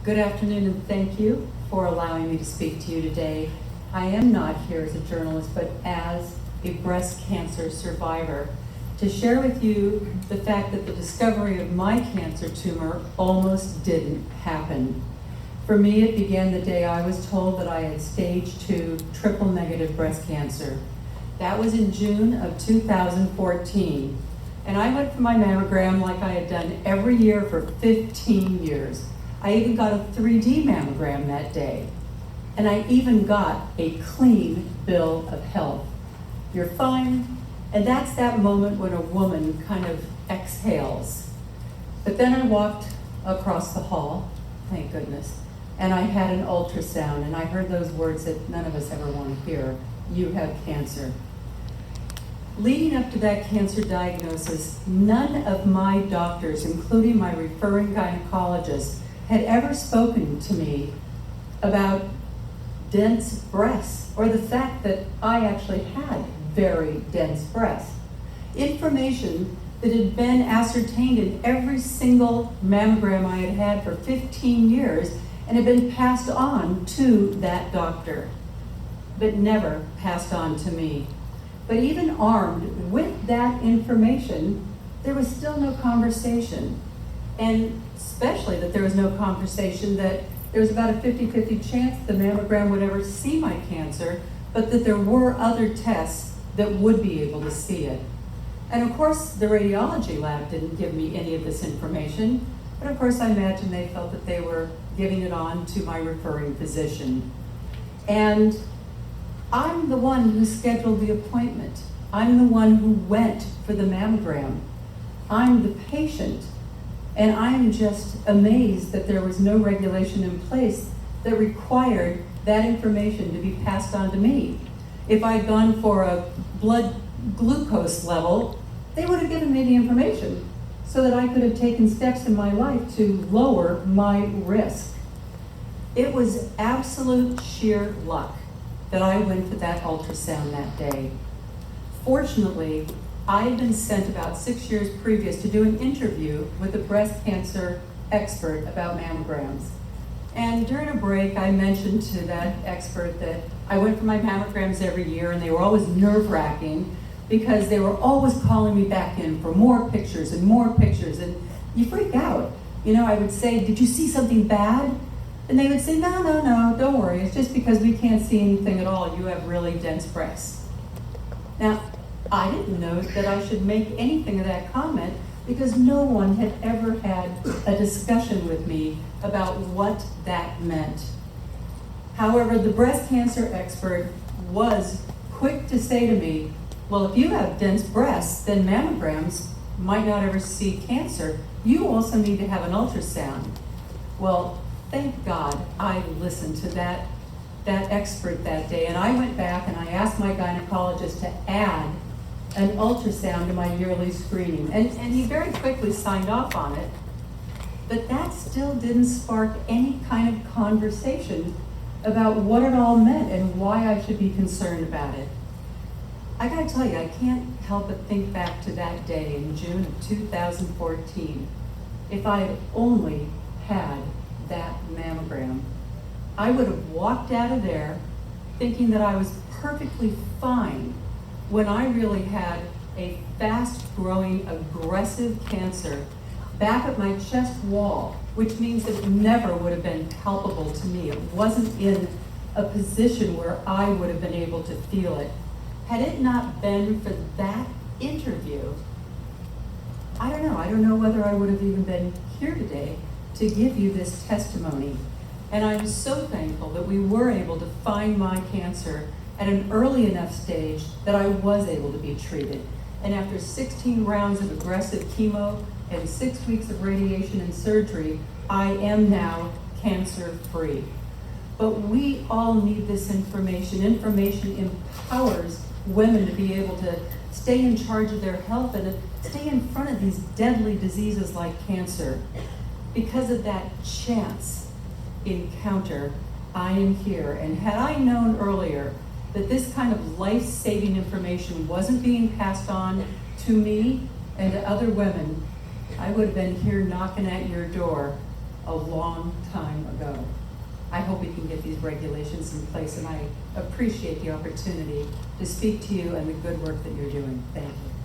Good afternoon, and thank you for allowing me to speak to you today. I am not here as a journalist, but as a breast cancer survivor, to share with you the fact that the discovery of my cancer tumor almost didn't happen. For me, it began the day I was told that I had stage 2 triple-negative breast cancer. That was in June of 2014. And I went for my mammogram like I had done every year for 15 years. I even got a 3D mammogram that day. And I even got a clean bill of health. You're fine. And that's that moment when a woman kind of exhales. But then I walked across the hall, thank goodness, and I had an ultrasound, and I heard those words that none of us ever want to hear: you have cancer. Leading up to that cancer diagnosis, none of my doctors, including my referring gynecologist, had ever spoken to me about dense breasts or the fact that I actually had very dense breasts. Information that had been ascertained in every single mammogram I had had for 15 years and had been passed on to that doctor, but never passed on to me. But even armed with that information, there was still no conversation. And especially that there was no conversation that there was about a 50-50 chance the mammogram would ever see my cancer, but that there were other tests that would be able to see it. And of course, the radiology lab didn't give me any of this information, but of course I imagine they felt that they were giving it on to my referring physician. And I'm the one who scheduled the appointment. I'm the one who went for the mammogram. I'm the patient. And I'm just amazed that there was no regulation in place that required that information to be passed on to me. If I'd gone for a blood glucose level, they would have given me the information so that I could have taken steps in my life to lower my risk. It was absolute sheer luck that I went for that ultrasound that day. Fortunately, I had been sent about 6 years previous to do an interview with a breast cancer expert about mammograms. And during a break, I mentioned to that expert that I went for my mammograms every year, and they were always nerve-wracking because they were always calling me back in for more pictures, and you freak out. You know, I would say, "Did you see something bad?" And they would say, no, don't worry. It's just because we can't see anything at all. You have really dense breasts. Now, I didn't know that I should make anything of that comment because no one had ever had a discussion with me about what that meant. However, the breast cancer expert was quick to say to me, "Well, if you have dense breasts, then mammograms might not ever see cancer. You also need to have an ultrasound." Well, thank God I listened to that expert that day, and I went back and I asked my gynecologist to add an ultrasound to my yearly screening, and he very quickly signed off on it, but that still didn't spark any kind of conversation about what it all meant and why I should be concerned about it. I gotta tell you, I can't help but think back to that day in June of 2014. If I had only had that mammogram, I would have walked out of there thinking that I was perfectly fine when I really had a fast-growing, aggressive cancer back at my chest wall, which means that it never would have been palpable to me. It wasn't in a position where I would have been able to feel it. Had it not been for that interview, I don't know whether I would have even been here today to give you this testimony. And I'm so thankful that we were able to find my cancer at an early enough stage that I was able to be treated. And after 16 rounds of aggressive chemo and 6 weeks of radiation and surgery, I am now cancer-free. But we all need this information. Information empowers women to be able to stay in charge of their health and to stay in front of these deadly diseases like cancer. Because of that chance encounter, I am here. And had I known earlier that this kind of life-saving information wasn't being passed on to me and to other women, I would have been here knocking at your door a long time ago. I hope we can get these regulations in place, and I appreciate the opportunity to speak to you and the good work that you're doing. Thank you.